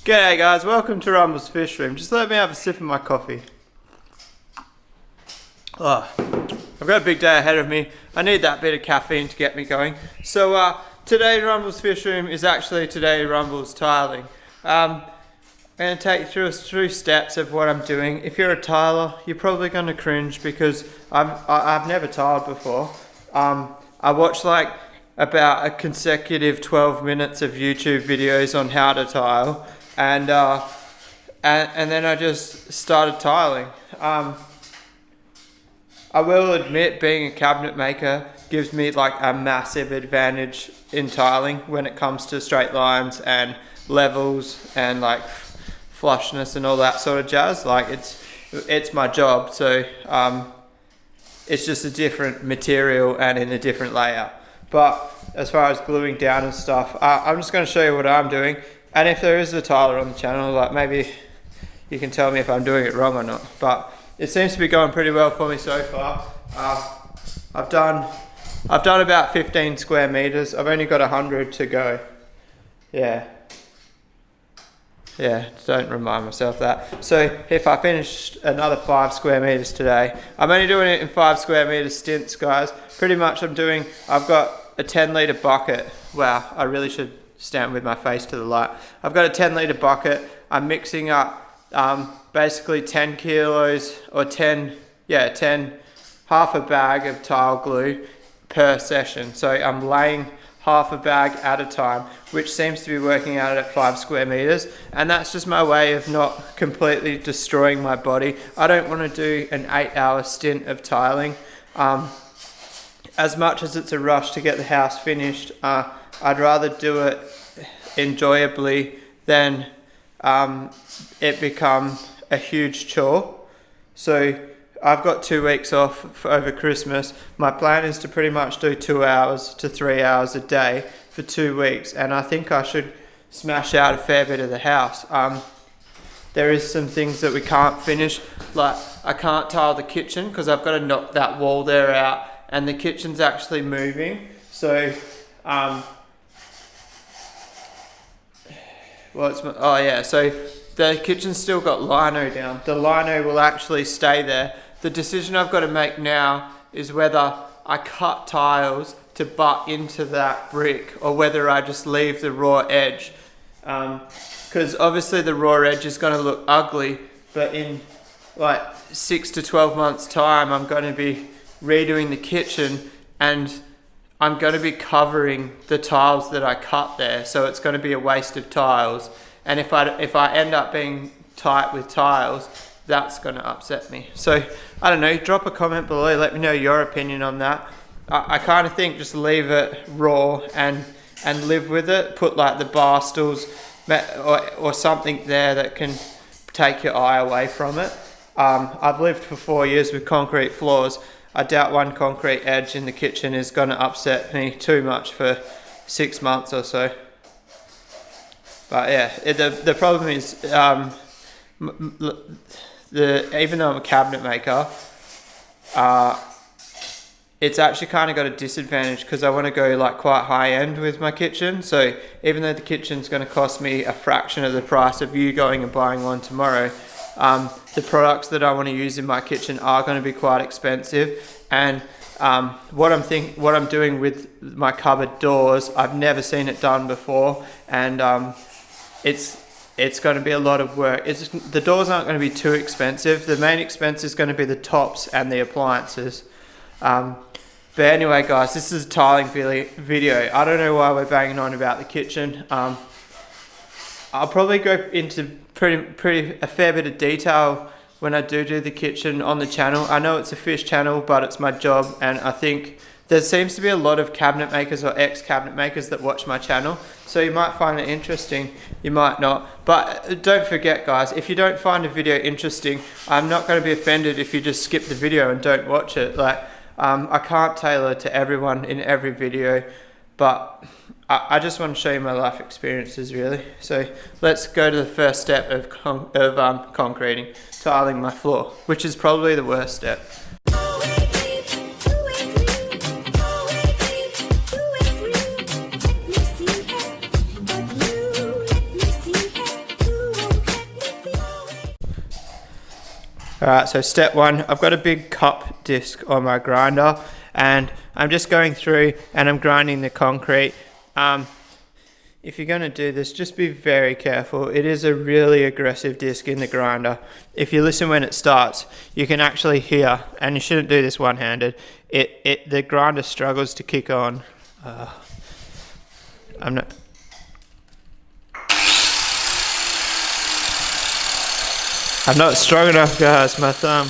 G'day guys, welcome to Rumball's Fish Room. Just let me have a sip of my coffee. Oh, I've got a big day ahead of me. I need that bit of caffeine to get me going. So today Rumball's Fish Room is actually today Rumball's tiling. I'm going to take you through 3 steps of what I'm doing. If you're a tiler, you're probably going to cringe because I've never tiled before. I watched like about a consecutive 12 minutes of YouTube videos on how to tile. And then I just started tiling. I will admit, being a cabinet maker gives me like a massive advantage in tiling when it comes to straight lines and levels and like flushness and all that sort of jazz. Like it's my job, so it's just a different material and in a different layout. But as far as gluing down and stuff, I'm just going to show you what I'm doing. And if there is a tiler on the channel, like maybe you can tell me if I'm doing it wrong or not. But it seems to be going pretty well for me so far. I've done about 15 square meters. I've only got 100 to go. Yeah, don't remind myself that. So if I finish another 5 square meters today, I'm only doing it in 5 square meter stints, guys. Pretty much I've got a 10-litre bucket. Wow, I really should stand with my face to the light. I've got a 10-litre bucket. I'm mixing up basically 10 kilos or 10, half a bag of tile glue per session. So I'm laying half a bag at a time, which seems to be working out at 5 square meters. And that's just my way of not completely destroying my body. I don't want to do an 8-hour stint of tiling. As much as it's a rush to get the house finished, I'd rather do it enjoyably than it become a huge chore. So I've got 2 weeks off over Christmas. My plan is to pretty much do 2 hours to 3 hours a day for 2 weeks, and I think I should smash out a fair bit of the house. There is some things that we can't finish, like I can't tile the kitchen because I've got to knock that wall there out, and the kitchen's actually moving. So so the kitchen's still got lino down. The lino will actually stay there. The decision I've got to make now is whether I cut tiles to butt into that brick or whether I just leave the raw edge. Because obviously the raw edge is going to look ugly, but in like 6 to 12 months time I'm going to be redoing the kitchen and I'm going to be covering the tiles that I cut there, so it's going to be a waste of tiles. And if I end up being tight with tiles, that's going to upset me. So I don't know, drop a comment below, let me know your opinion on that. I kind of think just leave it raw and live with it. Put like the bar stools or something there that can take your eye away from it. I've lived for 4 years with concrete floors. I doubt one concrete edge in the kitchen is going to upset me too much for 6 months or so. But yeah, the problem is, even though I'm a cabinet maker, it's actually kind of got a disadvantage because I want to go like quite high end with my kitchen. So even though the kitchen's going to cost me a fraction of the price of you going and buying one tomorrow, the products that I want to use in my kitchen are going to be quite expensive. And what I'm doing with my cupboard doors, I've never seen it done before, and it's going to be a lot of work. The doors aren't going to be too expensive. The main expense is going to be the tops and the appliances. But anyway, guys, this is a tiling video. I don't know why we're banging on about the kitchen. I'll probably go into a fair bit of detail when I do the kitchen on the channel. I know it's a fish channel, but it's my job, and I think there seems to be a lot of cabinet makers or ex-cabinet makers that watch my channel. So you might find it interesting, you might not. But don't forget, guys, if you don't find a video interesting, I'm not going to be offended if you just skip the video and don't watch it. Like, I can't tailor to everyone in every video, but I just want to show you my life experiences, really. So let's go to the first step of concreting, tiling my floor, which is probably the worst step. Alright, so step one, I've got a big cup disc on my grinder and I'm just going through and I'm grinding the concrete. If you're going to do this, just be very careful. It is a really aggressive disc in the grinder. If you listen when it starts, you can actually hear, and you shouldn't do this one-handed, the grinder struggles to kick on. I'm not strong enough, guys. My thumb.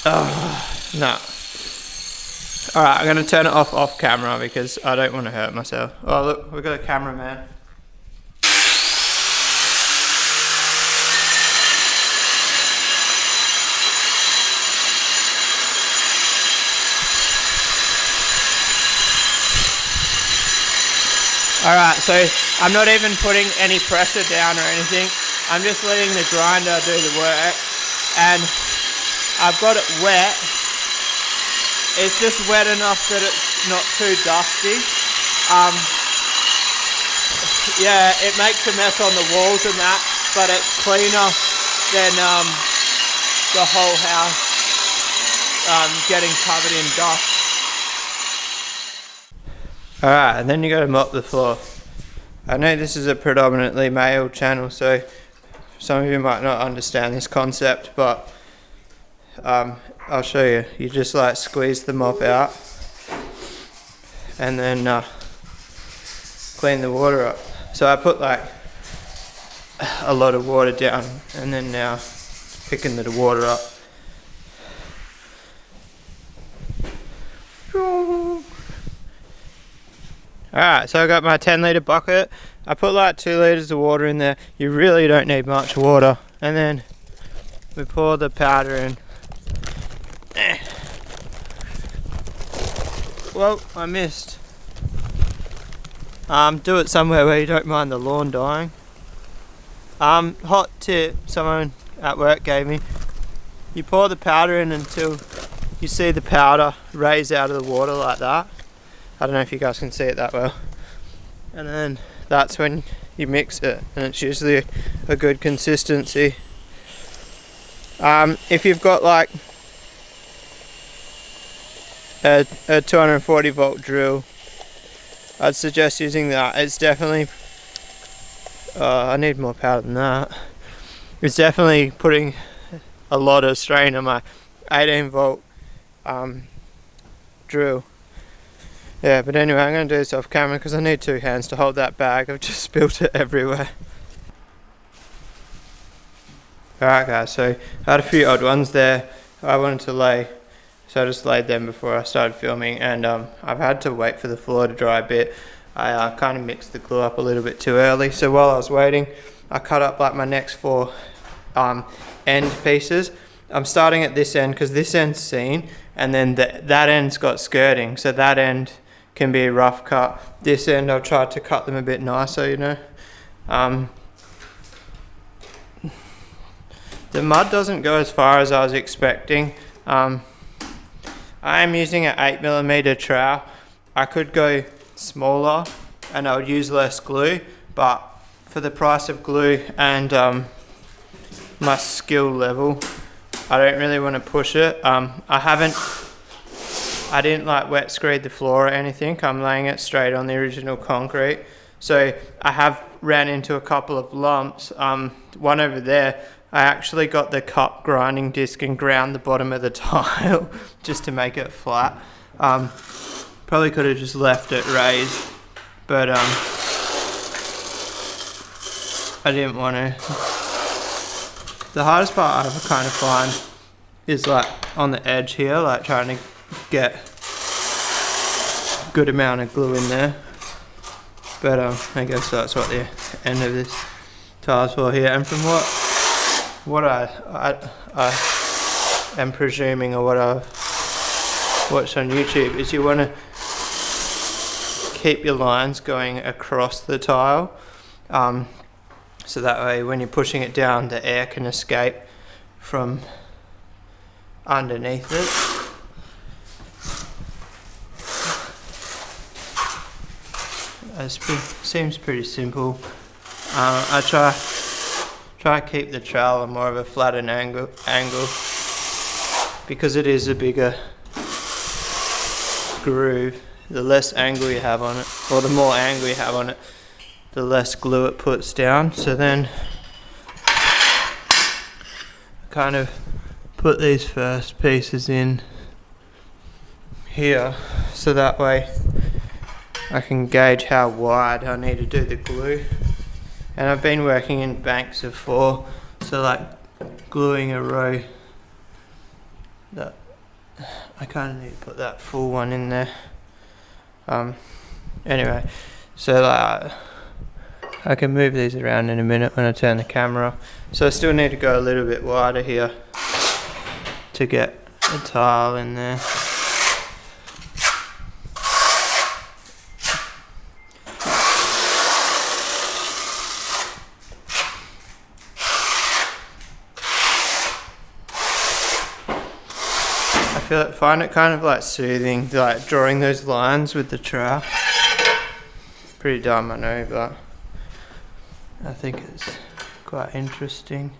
Oh, no. Alright, I'm going to turn it off camera because I don't want to hurt myself. Oh look, we've got a cameraman. Alright, so I'm not even putting any pressure down or anything. I'm just letting the grinder do the work. And I've got it wet. It's just wet enough that it's not too dusty. Yeah, it makes a mess on the walls and that, but it's cleaner than the whole house getting covered in dust. Alright, and then you got to mop the floor. I know this is a predominantly male channel, so some of you might not understand this concept, but I'll show you. You just like squeeze the mop out and then clean the water up. So I put like a lot of water down and then now picking the water up. Alright, so I got my 10-litre bucket. I put like 2 litres of water in there. You really don't need much water. And then we pour the powder in. Well, I missed. Do it somewhere where you don't mind the lawn dying. Hot tip someone at work gave me. You pour the powder in until you see the powder raise out of the water like that. I don't know if you guys can see it that well. And then that's when you mix it, and it's usually a good consistency. If you've got like a 240 volt drill, I'd suggest using that. It's definitely I need more powder than that. It's definitely putting a lot of strain on my 18 volt drill. Yeah, but anyway, I'm going to do this off camera because I need 2 hands to hold that bag. I've just spilt it everywhere. Alright guys, so I had a few odd ones there I wanted to lay, so I just laid them before I started filming, and I've had to wait for the floor to dry a bit. I kind of mixed the glue up a little bit too early, so while I was waiting I cut up like my next 4 end pieces. I'm starting at this end because this end's seam, and then that end's got skirting, so that end can be a rough cut. This end I've tried to cut them a bit nicer, you know. The mud doesn't go as far as I was expecting. I am using an 8mm trowel. I could go smaller and I would use less glue, but for the price of glue and my skill level, I don't really want to push it. I didn't like wet screed the floor or anything. I'm laying it straight on the original concrete. So I have ran into a couple of lumps. One over there, I actually got the cup grinding disc and ground the bottom of the tile just to make it flat. Probably could have just left it raised, but I didn't want to. The hardest part I kind of find is like on the edge here, like trying to get a good amount of glue in there. But I guess that's what the end of this tile's for here. And from what I am presuming, or what I've watched on YouTube, is you want to keep your lines going across the tile, so that way when you're pushing it down, the air can escape from underneath it. It seems pretty simple. I try try to keep the trowel on more of a flattened angle because it is a bigger groove. The less angle you have on it, or the more angle you have on it, the less glue it puts down. So then kind of put these first pieces in here, so that way I can gauge how wide I need to do the glue. And I've been working in banks of 4, so like gluing a row, that I kind of need to put that full one in there. Anyway, so like I can move these around in a minute when I turn the camera off. So I still need to go a little bit wider here to get the tile in there. Find it kind of like soothing, like drawing those lines with the trowel. Pretty dumb, I know, but I think it's quite interesting.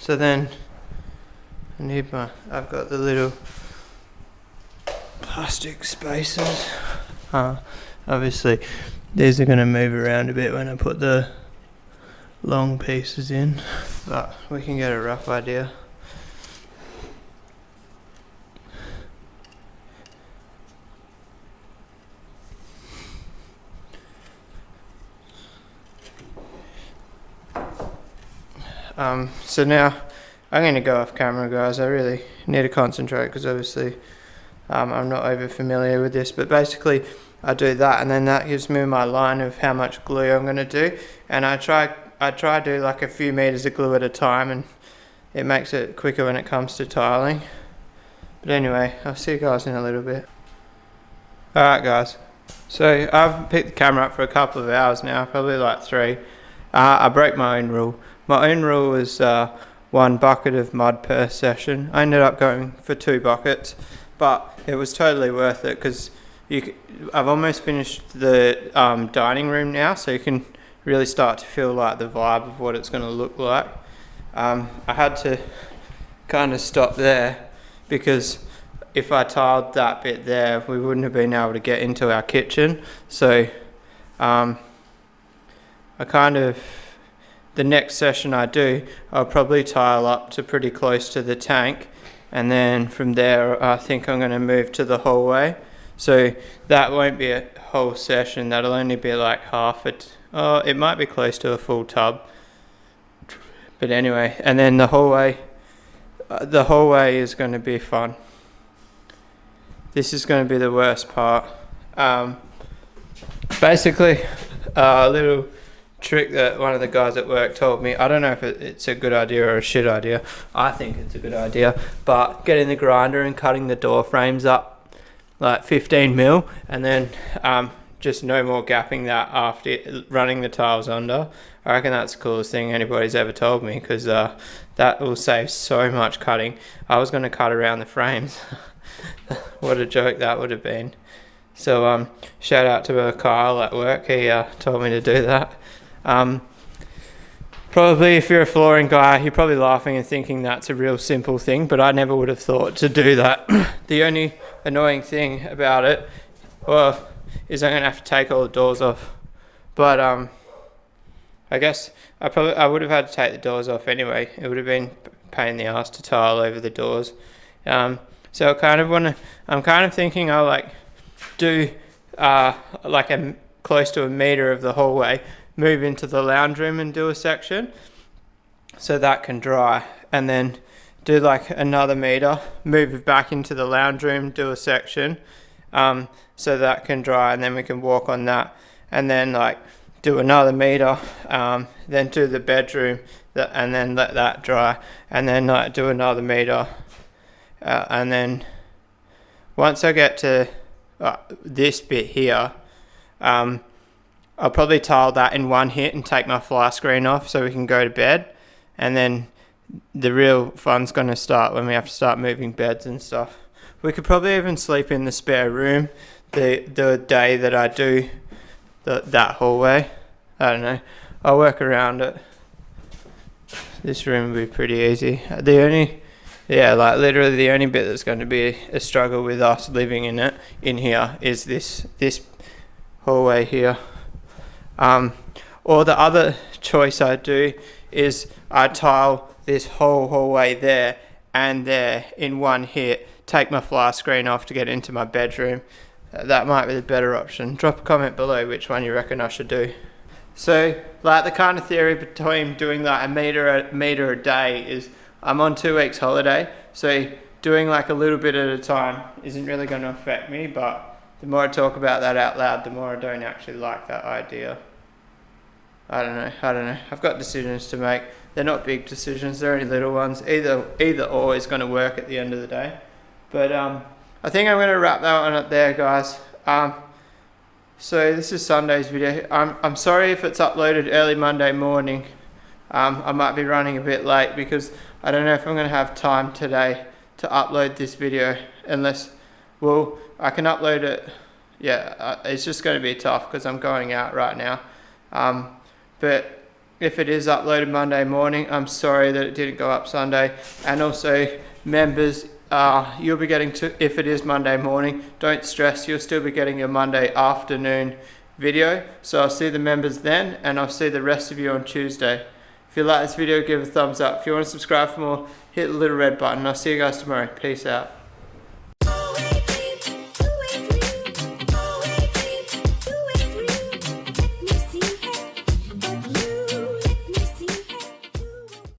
So then I've got the little plastic spacers. Obviously these are going to move around a bit when I put the long pieces in, but we can get a rough idea. So now I'm going to go off camera, guys. I really need to concentrate because obviously I'm not over familiar with this, but basically I do that and then that gives me my line of how much glue I'm going to do, and I try to do like a few meters of glue at a time, and it makes it quicker when it comes to tiling. But anyway, I'll see you guys in a little bit. Alright guys, so I've picked the camera up for a couple of hours now, probably like 3. I broke my own rule. My own rule was 1 bucket of mud per session. I ended up going for 2 buckets, but it was totally worth it because I've almost finished the dining room now, so you can really start to feel like the vibe of what it's going to look like. I had to kind of stop there because if I tiled that bit there, we wouldn't have been able to get into our kitchen. So I kind of, the next session I do, I'll probably tile up to pretty close to the tank, and then from there I think I'm going to move to the hallway. So that won't be a whole session, that'll only be like half it. Oh, it might be close to a full tub. But anyway, and then the hallway is going to be fun. This is going to be the worst part. Basically, a little trick that one of the guys at work told me. I don't know if it's a good idea or a shit idea. I think it's a good idea, but getting the grinder and cutting the door frames up like 15 mil, and then just no more gapping that after running the tiles under. I reckon that's the coolest thing anybody's ever told me, because that will save so much cutting. I was going to cut around the frames. What a joke that would have been. So shout out to Kyle at work, he told me to do that. Probably if you're a flooring guy, you're probably laughing and thinking that's a real simple thing, but I never would have thought to do that. The only annoying thing about it, well, is I'm gonna have to take all the doors off. But I guess I would have had to take the doors off anyway. It would have been a pain in the ass to tile over the doors. So I'm kind of thinking I'll like do like close to a meter of the hallway, move into the lounge room and do a section so that can dry, and then do like another meter, move back into the lounge room, do a section so that can dry, and then we can walk on that, and then like do another meter, then do the bedroom, and then let that dry, and then like do another meter, and then once I get to this bit here, I'll probably tile that in one hit and take my fly screen off so we can go to bed, and then the real fun's going to start when we have to start moving beds and stuff. We could probably even sleep in the spare room the day that I do that hallway. I don't know. I'll work around it. This room will be pretty easy. The only, like literally the only bit that's going to be a struggle with us living in here is this hallway here. Or the other choice I do is I tile this whole hallway there and there in one hit, take my flat screen off to get into my bedroom. That might be the better option. Drop a comment below which one you reckon I should do. So like the kind of theory between doing like a meter a day is I'm on 2 weeks holiday, so doing like a little bit at a time isn't really going to affect me, but the more I talk about that out loud, the more I don't actually like that idea. I don't know. I've got decisions to make. They're not big decisions, they're only little ones. Either or is going to work at the end of the day. But I think I'm going to wrap that one up there, guys. So this is Sunday's video. I'm sorry if it's uploaded early Monday morning. I might be running a bit late because I don't know if I'm going to have time today to upload this video, unless, well, I can upload it. Yeah, it's just going to be tough because I'm going out right now. But if it is uploaded Monday morning, I'm sorry that it didn't go up Sunday. And also, members, you'll be getting to, if it is Monday morning, don't stress, you'll still be getting your Monday afternoon video. So I'll see the members then, and I'll see the rest of you on Tuesday. If you like this video, give it a thumbs up. If you want to subscribe for more, hit the little red button. I'll see you guys tomorrow. Peace out.